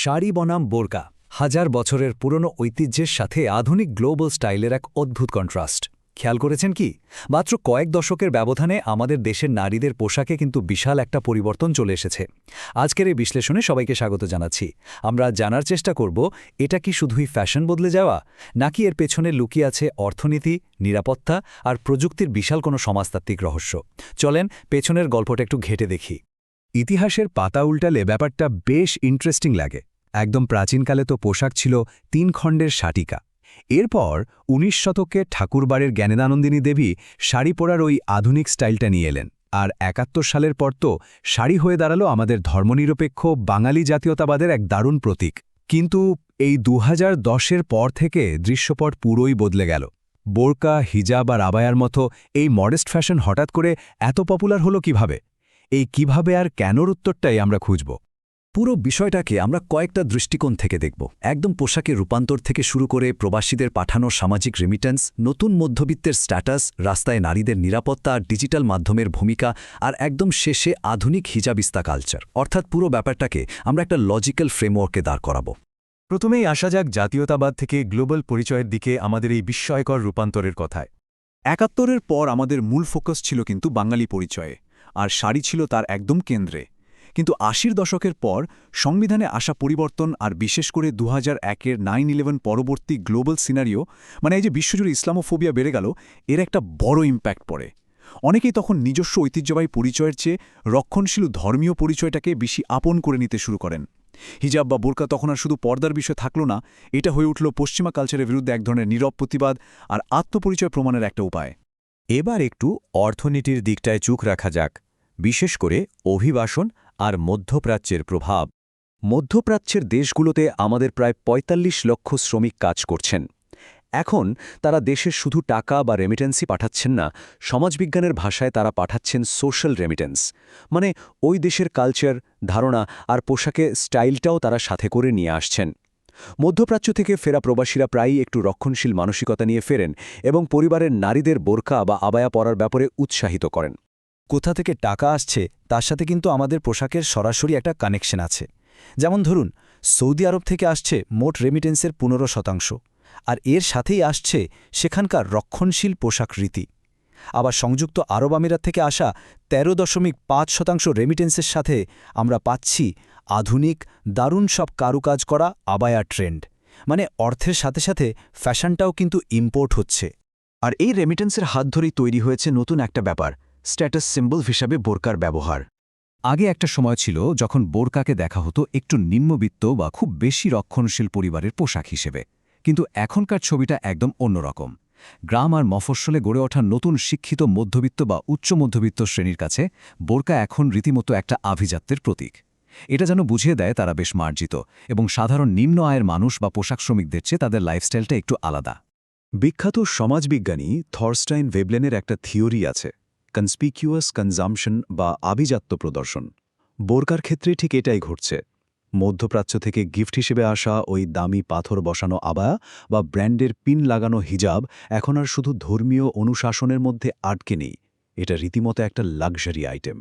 শাড়ি বনাম বোরকা হাজার বছরের পুরনো ঐতিহ্যের সাথে আধুনিক গ্লোবাল স্টাইলের এক অদ্ভুত কন্ট্রাস্ট খেয়াল করেছেন কি মাত্র কয়েক দশকের ব্যবধানে আমাদের দেশের নারীদের পোশাকে কিন্তু বিশাল একটা পরিবর্তন চলে এসেছে। আজকের এই বিশ্লেষণে সবাইকে স্বাগত জানাচ্ছি। আমরা জানার চেষ্টা করব এটা কি শুধুই ফ্যাশন বদলে যাওয়া, নাকি এর পেছনে লুকিয়ে আছে অর্থনীতি, নিরাপত্তা আর প্রযুক্তির বিশাল কোনো সমাজতাত্ত্বিক রহস্য। চলেন পেছনের গল্পটা একটু ঘেঁটে দেখি। ইতিহাসের পাতা উল্টালে ব্যাপারটা বেশ ইন্টারেস্টিং লাগে। একদম প্রাচীনকালে তো পোশাক ছিল ৩ খণ্ডের শাটিকা। এরপর ১৯ শতকে ঠাকুরবাড়ির জ্ঞানেদানন্দিনী দেবী শাড়ি পরার ওই আধুনিক স্টাইলটা নিয়ে এলেন, আর ৭১ সালের পর তো শাড়ি হয়ে দাঁড়ালো আমাদের ধর্মনিরপেক্ষ বাঙালি জাতীয়তাবাদের এক দারুণ প্রতীক। কিন্তু এই ২০১০-এর পর থেকে দৃশ্যপট পুরোই বদলে গেল। বোরকা, হিজাব আর আবায়ার মতো এই মডেস্ট ফ্যাশন হঠাৎ করে এত পপুলার হলো কিভাবে? এই কিভাবে আর কেনর উত্তরটাই আমরা খুঁজব। পুরো বিষয়টাকে আমরা কয়েকটা দৃষ্টিকোণ থেকে দেখব। একদম পোশাকের রূপান্তর থেকে শুরু করে প্রবাসীদের পাঠানো সামাজিক রেমিটেন্স, নতুন মধ্যবিত্তের স্ট্যাটাস, রাস্তায় নারীদের নিরাপত্তা আর ডিজিটাল মাধ্যমের ভূমিকা, আর একদম শেষে আধুনিক হিজাবিস্তা কালচার। অর্থাৎ পুরো ব্যাপারটাকে আমরা একটা লজিক্যাল ফ্রেমওয়ার্কে দাঁড় করাবো। প্রথমেই আসা যাক জাতীয়তাবাদ থেকে গ্লোবাল পরিচয়ের দিকে আমাদের এই বিস্ময়কর রূপান্তরের কথায়। ৭১-এর পর আমাদের মূল ফোকাস ছিল কিন্তু বাঙালি পরিচয়ে, আর শাড়ি ছিল তার একদম কেন্দ্রে। কিন্তু ৮০ দশকের পর সংবিধানে আসা পরিবর্তন আর বিশেষ করে ২০০১-এর 9/11 পরবর্তী গ্লোবাল সিনারিও, মানে এই যে বিশ্বজুড়ে ইসলামোফোবিয়া বেড়ে গেল, এর একটা বড় ইম্প্যাক্ট পড়ে। অনেকেই তখন নিজস্ব ঐতিহ্যবাহী পরিচয়ের চেয়ে রক্ষণশীল ধর্মীয় পরিচয়টাকে বেশি আপন করে নিতে শুরু করেন। হিজাব বা বোরকা তখন আর শুধু পর্দার বিষয় থাকল না, এটা হয়ে উঠল পশ্চিমা কালচারের বিরুদ্ধে এক ধরনের নীরব প্রতিবাদ আর আত্মপরিচয় প্রমাণের একটা উপায়। এবার একটু অর্থনীতির দিকটায় চোখ রাখা যাক, বিশেষ করে অভিবাসন আর মধ্যপ্রাচ্যের প্রভাব। মধ্যপ্রাচ্যের দেশগুলোতে আমাদের প্রায় ৪৫ লক্ষ শ্রমিক কাজ করছেন। এখন তারা দেশে শুধু টাকা বা রেমিটেন্সই পাঠাচ্ছেন না, সমাজবিজ্ঞানের ভাষায় তারা পাঠাচ্ছেন সোশ্যাল রেমিটেন্স। মানে ওই দেশের কালচার, ধারণা আর পোশাকে স্টাইলটাও তারা সাথে করে নিয়ে আসছেন। মধ্যপ্রাচ্য থেকে ফেরা প্রবাসীরা প্রায়ই একটু রক্ষণশীল মানসিকতা নিয়ে ফেরেন এবং পরিবারের নারীদের বোরকা বা আবায়া পরার ব্যাপারে উৎসাহিত করেন। কোথা থেকে টাকা আসছে তার সাথে কিন্তু আমাদের পোশাকের সরাসরি একটা কানেকশন আছে। যেমন ধরুন, সৌদি আরব থেকে আসছে মোট রেমিটেন্সের ১৫%, আর এর সাথেই আসছে সেখানকার রক্ষণশীল পোশাক রীতি। আবার সংযুক্ত আরব আমিরাত থেকে আসা ১৩.৫% রেমিটেন্সের সাথে আমরা পাচ্ছি আধুনিক দারুণ সব কারুকাজ করা আবায়া ট্রেন্ড। মানে অর্থের সাথে সাথে ফ্যাশনটাও কিন্তু ইম্পোর্ট হচ্ছে। আর এই রেমিটেন্সের হাত ধরেই তৈরি হয়েছে নতুন একটা ব্যাপার, স্ট্যাটাস সিম্বল হিসাবে বোরকার ব্যবহার। আগে একটা সময় ছিল যখন বোরকাকে দেখা হতো একটু নিম্নবিত্ত বা খুব বেশি রক্ষণশীল পরিবারের পোশাক হিসেবে, কিন্তু এখনকার ছবিটা একদম অন্যরকম। গ্রাম আর মফস্বলে গড়ে ওঠা নতুন শিক্ষিত মধ্যবিত্ত বা উচ্চ মধ্যবিত্ত শ্রেণীর কাছে বোরকা এখন রীতিমতো একটা আভিজাত্যের প্রতীক। এটা যেন বুঝিয়ে দেয় তারা বেশ মার্জিত, এবং সাধারণ নিম্ন আয়ের মানুষ বা পোশাক শ্রমিকদের চেয়ে তাদের লাইফস্টাইলটা একটু আলাদা। বিখ্যাত সমাজবিজ্ঞানী থরস্টাইন ভেবলেনের একটা থিওরি আছে, কনস্পিকিউয়াস কনজামশন বা আভিজাত্য প্রদর্শন। বোরকার ক্ষেত্রে ঠিক এটাই ঘটছে। মধ্যপ্রাচ্য থেকে গিফট হিসেবে আসা ওই দামি পাথর বসানো আবায়া বা ব্র্যান্ডের পিন লাগানো হিজাব এখন আর শুধু ধর্মীয় অনুশাসনের মধ্যে আটকে নেই, এটা রীতিমতো একটা লাক্সারি আইটেম।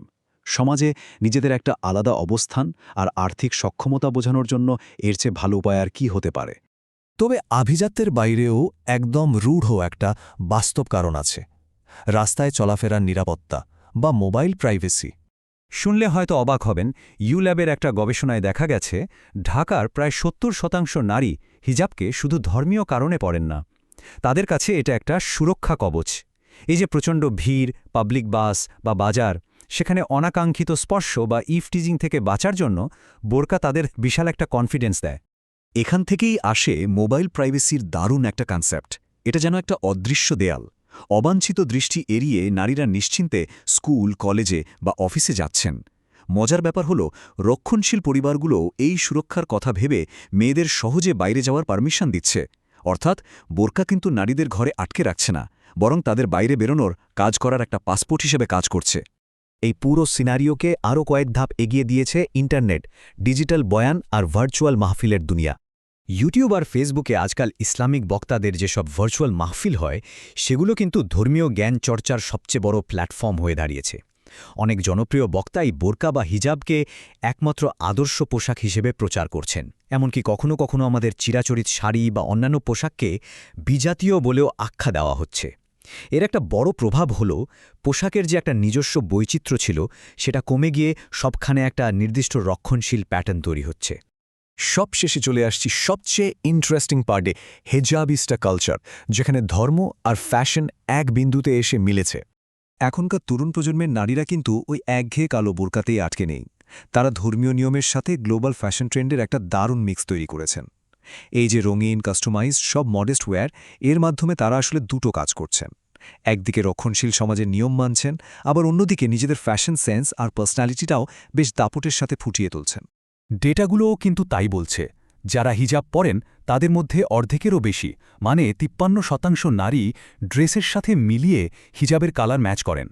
সমাজে নিজেদের একটা আলাদা অবস্থান আর আর্থিক সক্ষমতা বোঝানোর জন্য এর চেয়ে ভালো উপায় আর কি হতে পারে? তবে আভিজাত্যের বাইরেও একদম রূঢ় একটা বাস্তব কারণ আছে, রাস্তায় চলাফেরার নিরাপত্তা বা মোবাইল প্রাইভেসি। শুনলে হয়তো অবাক হবেন, ইউল্যাবের একটা গবেষণায় দেখা গেছে ঢাকার প্রায় ৭০% নারী হিজাবকে শুধু ধর্মীয় কারণে পরেন না, তাদের কাছে এটা একটা সুরক্ষা কবচ। এই যে প্রচণ্ড ভিড়, পাবলিক বাস বা বাজার, সেখানে অনাকাঙ্ক্ষিত স্পর্শ বা ইভটিজিং থেকে বাঁচার জন্য বোরকা তাদের বিশাল একটা কনফিডেন্স দেয়। এখান থেকেই আসে মোবাইল প্রাইভেসির দারুণ একটা কনসেপ্ট। এটা যেন একটা অদৃশ্য দেয়াল। অবাঞ্ছিত দৃষ্টি এড়িয়ে নারীরা নিশ্চিন্তে স্কুল, কলেজে বা অফিসে যাচ্ছেন। মজার ব্যাপার হলো, রক্ষণশীল পরিবারগুলো এই সুরক্ষার কথা ভেবে মেয়েদের সহজে বাইরে যাওয়ার পারমিশন দিচ্ছে। অর্থাৎ বোরকা কিন্তু নারীদের ঘরে আটকে রাখছে না, বরং তাদের বাইরে বেরোনোর, কাজ করার একটা পাসপোর্ট হিসেবে কাজ করছে। এই পুরো সিনারিওকে আরও কয়েক ধাপ এগিয়ে দিয়েছে ইন্টারনেট, ডিজিটাল বয়ান আর ভার্চুয়াল মাহফিলের দুনিয়া। ইউটিউব আর ফেসবুকে আজকাল ইসলামিক বক্তাদের যেসব ভার্চুয়াল মাহফিল হয়, সেগুলো কিন্তু ধর্মীয় জ্ঞান চর্চার সবচেয়ে বড় প্ল্যাটফর্ম হয়ে দাঁড়িয়েছে। অনেক জনপ্রিয় বক্তাই বোরকা বা হিজাবকে একমাত্র আদর্শ পোশাক হিসেবে প্রচার করছেন। এমনকি কখনো কখনো আমাদের চিরাচরিত শাড়ি বা অন্যান্য পোশাককে বিজাতীয় বলেও আখ্যা দেওয়া হচ্ছে। এর একটা বড় প্রভাব হলো পোশাকের যে একটা নিজস্ব বৈচিত্র্য ছিল সেটা কমে গিয়ে সবখানে একটা নির্দিষ্ট রক্ষণশীল প্যাটার্ন তৈরি হচ্ছে। সবশেষে চলে আসছি সবচেয়ে ইন্টারেস্টিং পার্টে, হেজাবিস্টা কালচার, যেখানে ধর্ম আর ফ্যাশন এক বিন্দুতে এসে মিলেছে। এখনকার তরুণ প্রজন্মের নারীরা কিন্তু ওই একঘেয়ে কালো বোরকাতেই আটকে নেই। তারা ধর্মীয় নিয়মের সাথে গ্লোবাল ফ্যাশন ট্রেন্ডের একটা দারুণ মিক্স তৈরি করেছেন। এই যে রঙিন কাস্টমাইজড সব মডেস্ট ওয়্যার, এর মাধ্যমে তারা আসলে দুটো কাজ করছেন। একদিকে রক্ষণশীল সমাজের নিয়ম মানছেন, আবার অন্যদিকে নিজেদের ফ্যাশন সেন্স আর পার্সোনালিটিটাও বেশ দাপটের সাথে ফুটিয়ে তুলছেন। ডেটাগুলোও কিন্তু তাই বলছে। যারা হিজাব পরেন তাদের মধ্যে অর্ধেকেরও বেশি, মানে 53% নারী ড্রেসের সাথে মিলিয়ে হিজাবের কালার ম্যাচ করেন।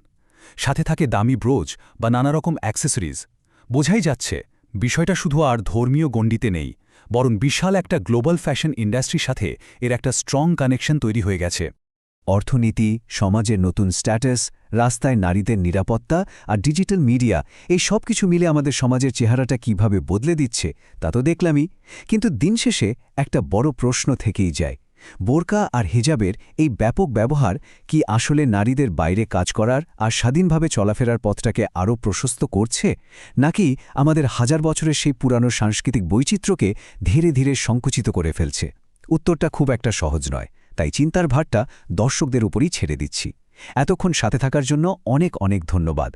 সাথে থাকে দামি ব্রোচ বা নানারকম অ্যাক্সেসরিজ। বোঝাই যাচ্ছে বিষয়টা শুধু আর ধর্মীয় গণ্ডিতে নেই, বরং বিশাল একটা গ্লোবাল ফ্যাশন ইন্ডাস্ট্রির সাথে এর একটা স্ট্রং কানেকশন তৈরি হয়ে গেছে। অর্থনীতি, সমাজের নতুন স্ট্যাটাস, রাস্তায় নারীদের নিরাপত্তা আর ডিজিটাল মিডিয়া, এই সব কিছু মিলে আমাদের সমাজের চেহারাটা কিভাবে বদলে দিচ্ছে তা তো দেখলামই। কিন্তু দিন শেষে একটা বড় প্রশ্ন থেকেই যায়, বোরকা আর হিজাবের এই ব্যাপক ব্যবহার কি আসলে নারীদের বাইরে কাজ করার আর স্বাধীনভাবে চলাফেরার পথটাকে আরও প্রশস্ত করছে, নাকি আমাদের হাজার বছরের সেই পুরানো সাংস্কৃতিক বৈচিত্র্যকে ধীরে ধীরে সংকুচিত করে ফেলছে? উত্তরটা খুব একটা সহজ নয়, তাই চিন্তার ভারটা দর্শকদের উপরই ছেড়ে দিচ্ছি। এতক্ষণ সাথে থাকার জন্য অনেক অনেক ধন্যবাদ।